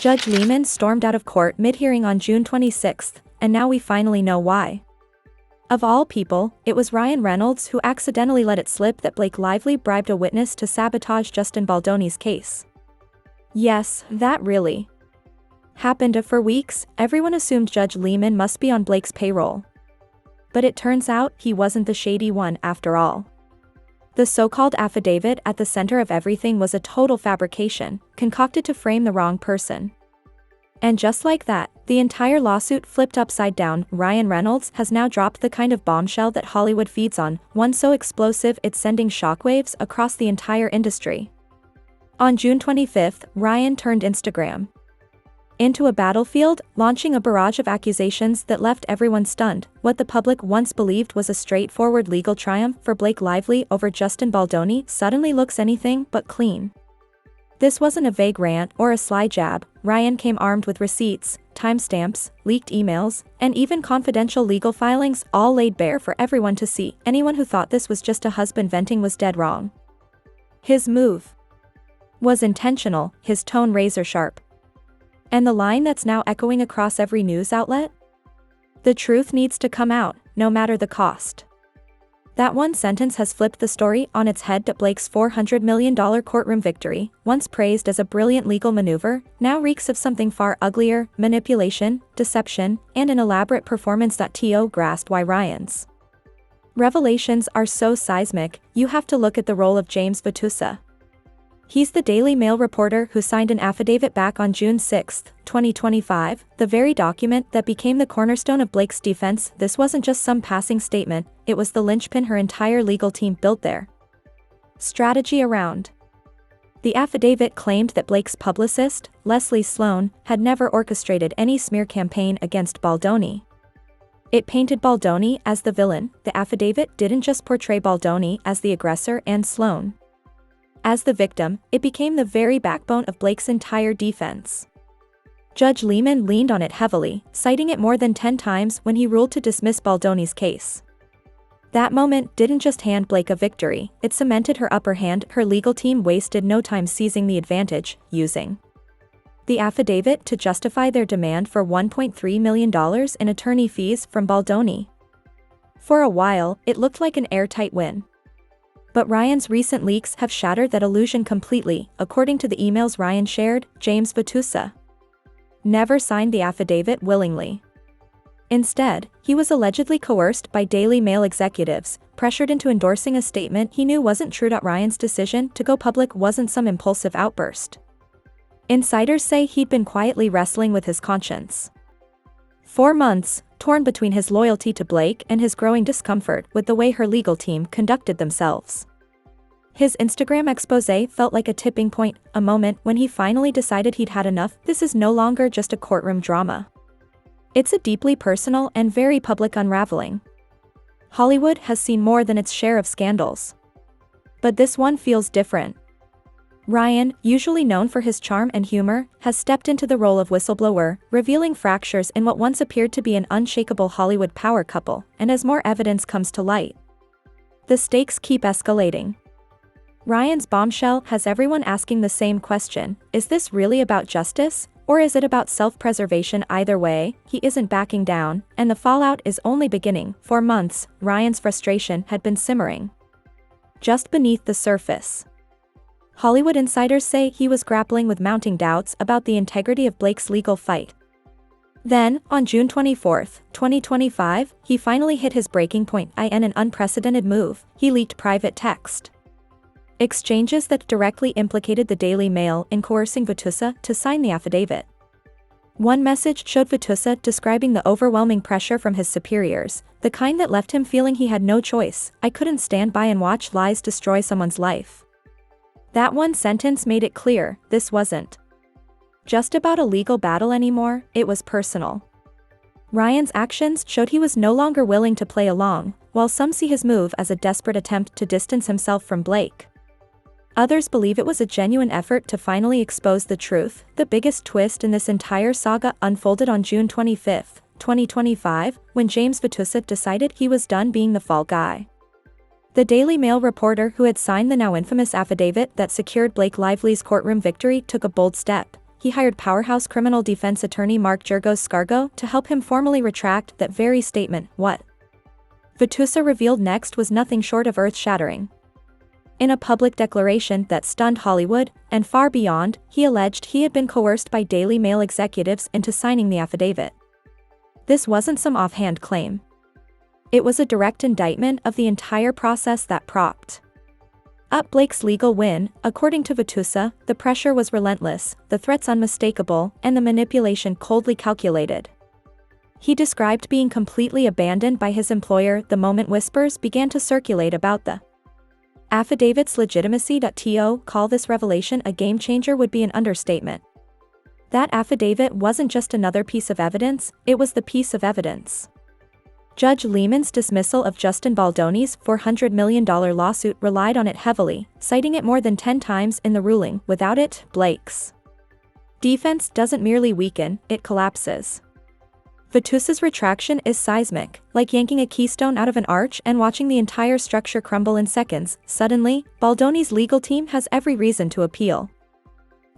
Judge Lehman stormed out of court mid-hearing on June 26, and now we finally know why. Of all people, it was Ryan Reynolds who accidentally let it slip that Blake Lively bribed a witness to sabotage Justin Baldoni's case. Yes, that really happened. For weeks, everyone assumed Judge Lehman must be on Blake's payroll. But it turns out he wasn't the shady one after all. The so-called affidavit at the center of everything was a total fabrication, concocted to frame the wrong person. And just like that, the entire lawsuit flipped upside down. Ryan Reynolds has now dropped the kind of bombshell that Hollywood feeds on, one so explosive it's sending shockwaves across the entire industry. On June 25, Ryan turned Instagram into a battlefield, launching a barrage of accusations that left everyone stunned. What the public once believed was a straightforward legal triumph for Blake Lively over Justin Baldoni suddenly looks anything but clean. This wasn't a vague rant or a sly jab. Ryan came armed with receipts, timestamps, leaked emails, and even confidential legal filings, all laid bare for everyone to see. Anyone who thought this was just a husband venting was dead wrong. His move was intentional, his tone razor sharp. And the line that's now echoing across every news outlet? The truth needs to come out, no matter the cost. That one sentence has flipped the story on its head. Blake's $400 million courtroom victory, once praised as a brilliant legal maneuver, now reeks of something far uglier: manipulation, deception, and an elaborate performance. To grasp why Ryan's revelations are so seismic, you have to look at the role of James Vatusa. He's the Daily Mail reporter who signed an affidavit back on June 6, 2025, the very document that became the cornerstone of Blake's defense. This wasn't just some passing statement, it was the linchpin her entire legal team built their strategy around. The affidavit claimed that Blake's publicist, Leslie Sloan, had never orchestrated any smear campaign against Baldoni. It painted Baldoni as the villain. The affidavit didn't just portray Baldoni as the aggressor and Sloan as the victim, it became the very backbone of Blake's entire defense. Judge Lehman leaned on it heavily, citing it more than 10 times when he ruled to dismiss Baldoni's case. That moment didn't just hand Blake a victory, it cemented her upper hand. Her legal team wasted no time seizing the advantage, using the affidavit to justify their demand for $1.3 million in attorney fees from Baldoni. For a while, it looked like an airtight win. But Ryan's recent leaks have shattered that illusion completely. According to the emails Ryan shared, James Vatusa never signed the affidavit willingly. Instead, he was allegedly coerced by Daily Mail executives, pressured into endorsing a statement he knew wasn't true. Ryan's decision to go public wasn't some impulsive outburst. Insiders say he'd been quietly wrestling with his conscience. 4 months, torn between his loyalty to Blake and his growing discomfort with the way her legal team conducted themselves. His Instagram expose felt like a tipping point, a moment when he finally decided he'd had enough. This is no longer just a courtroom drama. It's a deeply personal and very public unraveling. Hollywood has seen more than its share of scandals. But this one feels different. Ryan, usually known for his charm and humor, has stepped into the role of whistleblower, revealing fractures in what once appeared to be an unshakable Hollywood power couple, and as more evidence comes to light, the stakes keep escalating. Ryan's bombshell has everyone asking the same question: is this really about justice, or is it about self-preservation? Either way, he isn't backing down, and the fallout is only beginning. For months, Ryan's frustration had been simmering just beneath the surface. Hollywood insiders say he was grappling with mounting doubts about the integrity of Blake's legal fight. Then, on June 24, 2025, he finally hit his breaking point. In an unprecedented move, he leaked private text exchanges that directly implicated the Daily Mail in coercing Vatusa to sign the affidavit. One message showed Vatusa describing the overwhelming pressure from his superiors, the kind that left him feeling he had no choice. "I couldn't stand by and watch lies destroy someone's life." That one sentence made it clear, this wasn't just about a legal battle anymore, it was personal. Ryan's actions showed he was no longer willing to play along, while some see his move as a desperate attempt to distance himself from Blake. Others believe it was a genuine effort to finally expose the truth. The biggest twist in this entire saga unfolded on June 25, 2025, when James Vatusa decided he was done being the fall guy. The Daily Mail reporter who had signed the now infamous affidavit that secured Blake Lively's courtroom victory took a bold step. he hired powerhouse criminal defense attorney Mark Gergos-Scargo to help him formally retract that very statement. What Vitusa revealed next was nothing short of earth-shattering. In a public declaration that stunned Hollywood, and far beyond, he alleged he had been coerced by Daily Mail executives into signing the affidavit. This wasn't some offhand claim. It was a direct indictment of the entire process that propped up Blake's legal win. According to Vitusa, the pressure was relentless, the threats unmistakable, and the manipulation coldly calculated. He described being completely abandoned by his employer the moment whispers began to circulate about the affidavit's legitimacy. To call this revelation a game-changer would be an understatement. That affidavit wasn't just another piece of evidence, it was the piece of evidence. Judge Lehman's dismissal of Justin Baldoni's $400 million lawsuit relied on it heavily, citing it more than 10 times in the ruling. Without it, Blake's defense doesn't merely weaken, it collapses. Vitusa's retraction is seismic, like yanking a keystone out of an arch and watching the entire structure crumble in seconds. Suddenly, Baldoni's legal team has every reason to appeal.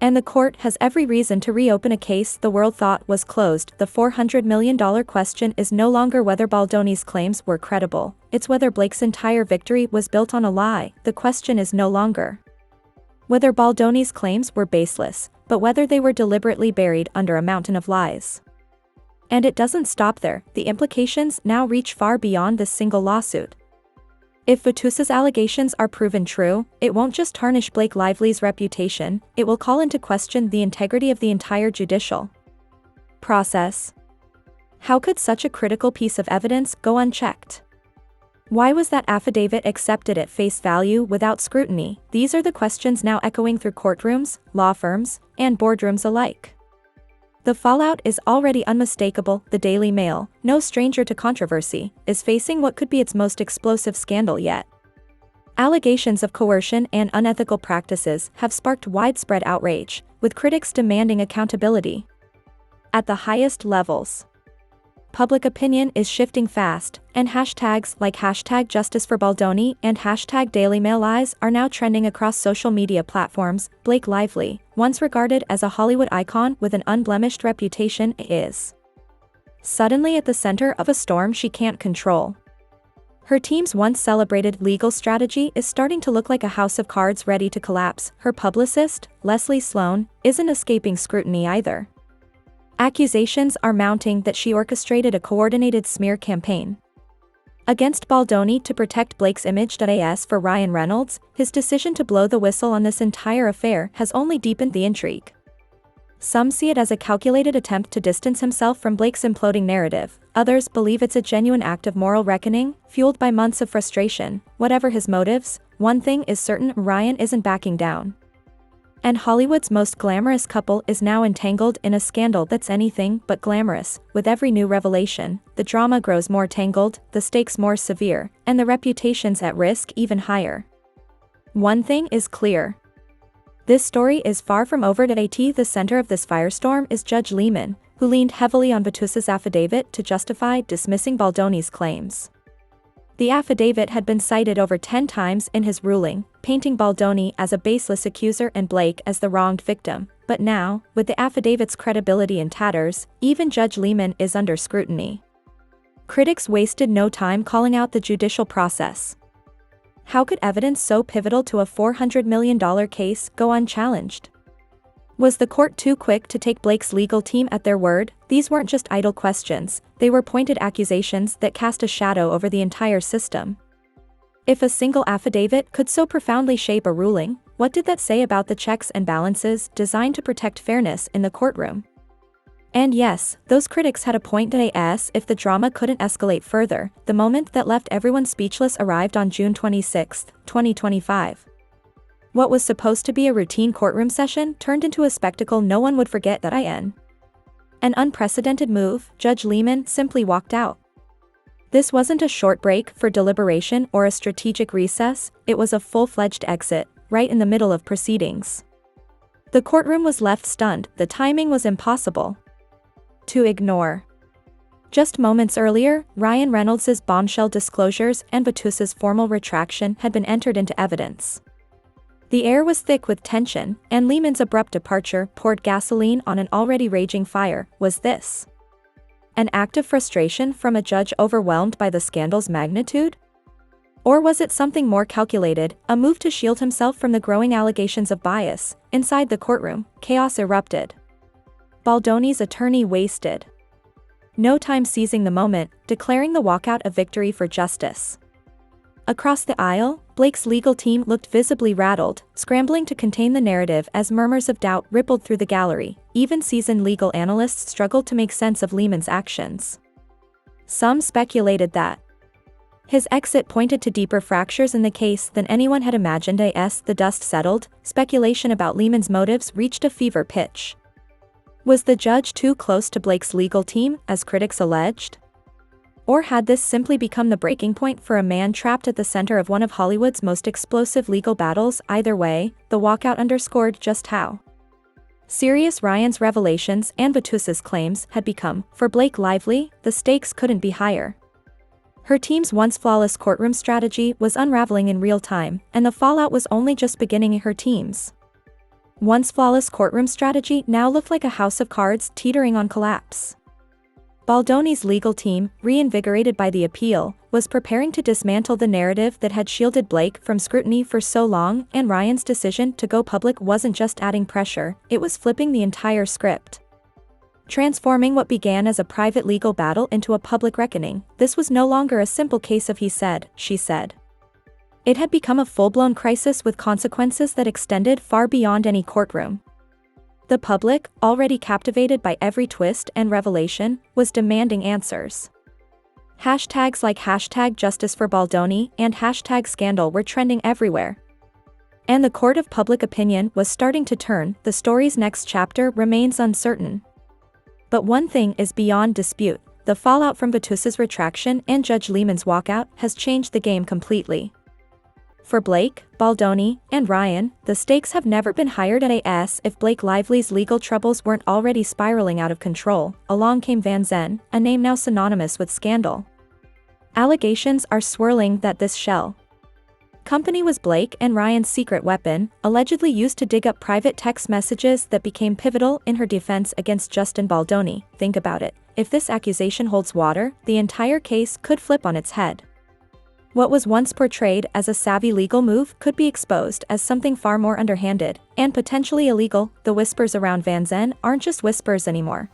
And the court has every reason to reopen a case the world thought was closed. The $400 million question is no longer whether Baldoni's claims were credible, it's whether Blake's entire victory was built on a lie. The question is no longer whether Baldoni's claims were baseless, but whether they were deliberately buried under a mountain of lies. And it doesn't stop there, the implications now reach far beyond this single lawsuit. If Vitusa's allegations are proven true, it won't just tarnish Blake Lively's reputation, it will call into question the integrity of the entire judicial process. How could such a critical piece of evidence go unchecked? Why was that affidavit accepted at face value without scrutiny? These are the questions now echoing through courtrooms, law firms, and boardrooms alike. The fallout is already unmistakable. The Daily Mail, no stranger to controversy, is facing what could be its most explosive scandal yet. Allegations of coercion and unethical practices have sparked widespread outrage, with critics demanding accountability at the highest levels. Public opinion is shifting fast, and hashtags like #JusticeForBaldoni and #DailyMailLies are now trending across social media platforms. Blake Lively, once regarded as a Hollywood icon with an unblemished reputation, is suddenly at the center of a storm she can't control. Her team's once celebrated legal strategy is starting to look like a house of cards ready to collapse. Her publicist, Leslie Sloan, isn't escaping scrutiny either. Accusations are mounting that she orchestrated a coordinated smear campaign against Baldoni to protect Blake's image. As for Ryan Reynolds, his decision to blow the whistle on this entire affair has only deepened the intrigue. Some see it as a calculated attempt to distance himself from Blake's imploding narrative, others believe it's a genuine act of moral reckoning, fueled by months of frustration. Whatever his motives, one thing is certain: Ryan isn't backing down. And Hollywood's most glamorous couple is now entangled in a scandal that's anything but glamorous. With every new revelation, the drama grows more tangled, the stakes more severe, and the reputation's at risk even higher. One thing is clear. This story is far from over. The center of this firestorm is Judge Lehman, who leaned heavily on Vitusa's affidavit to justify dismissing Baldoni's claims. The affidavit had been cited over 10 times in his ruling, painting Baldoni as a baseless accuser and Blake as the wronged victim. But now, with the affidavit's credibility in tatters, even Judge Lehman is under scrutiny. Critics wasted no time calling out the judicial process. How could evidence so pivotal to a $400 million case go unchallenged? Was the court too quick to take Blake's legal team at their word? These weren't just idle questions, they were pointed accusations that cast a shadow over the entire system. If a single affidavit could so profoundly shape a ruling, what did that say about the checks and balances designed to protect fairness in the courtroom? And yes, those critics had a point. As if the drama couldn't escalate further, the moment that left everyone speechless arrived on June 26, 2025. What was supposed to be a routine courtroom session turned into a spectacle no one would forget. An unprecedented move. Judge Lehman simply walked out. This wasn't a short break for deliberation or a strategic recess, it was a full-fledged exit, right in the middle of proceedings. The courtroom was left stunned, the timing was impossible to ignore. Just moments earlier, Ryan Reynolds' bombshell disclosures and Vitusa's formal retraction had been entered into evidence. The air was thick with tension, and Lehman's abrupt departure poured gasoline on an already raging fire. Was this an act of frustration from a judge overwhelmed by the scandal's magnitude? Or was it something more calculated, a move to shield himself from the growing allegations of bias? Inside the courtroom, chaos erupted. Baldoni's attorney wasted no time seizing the moment, declaring the walkout a victory for justice. Across the aisle, Blake's legal team looked visibly rattled, scrambling to contain the narrative as murmurs of doubt rippled through the gallery. Even seasoned legal analysts struggled to make sense of Lehman's actions. Some speculated that his exit pointed to deeper fractures in the case than anyone had imagined. As the dust settled, speculation about Lehman's motives reached a fever pitch. Was the judge too close to Blake's legal team, as critics alleged? Or had this simply become the breaking point for a man trapped at the center of one of Hollywood's most explosive legal battles? Either way, the walkout underscored just how serious Ryan's revelations and Vitusa's claims had become. For Blake Lively, the stakes couldn't be higher. Her team's once flawless courtroom strategy was unraveling in real time, and the fallout was only just beginning. Her team's once flawless courtroom strategy now looked like a house of cards teetering on collapse. Baldoni's legal team, reinvigorated by the appeal, was preparing to dismantle the narrative that had shielded Blake from scrutiny for so long, and Ryan's decision to go public wasn't just adding pressure, it was flipping the entire script. Transforming what began as a private legal battle into a public reckoning. This was no longer a simple case of he said, she said. It had become a full-blown crisis with consequences that extended far beyond any courtroom. The public, already captivated by every twist and revelation, was demanding answers. Hashtags like #JusticeForBaldoni and #Scandal were trending everywhere. And the court of public opinion was starting to turn. The story's next chapter remains uncertain. But one thing is beyond dispute: the fallout from Vitusa's retraction and Judge Lehman's walkout has changed the game completely. For Blake, Baldoni, and Ryan, the stakes have never been higher. As if Blake Lively's legal troubles weren't already spiraling out of control, along came Van Zen, a name now synonymous with scandal. Allegations are swirling that this shell company was Blake and Ryan's secret weapon, allegedly used to dig up private text messages that became pivotal in her defense against Justin Baldoni. Think about it. If this accusation holds water, the entire case could flip on its head. What was once portrayed as a savvy legal move could be exposed as something far more underhanded and potentially illegal. The whispers around Van Zen aren't just whispers anymore.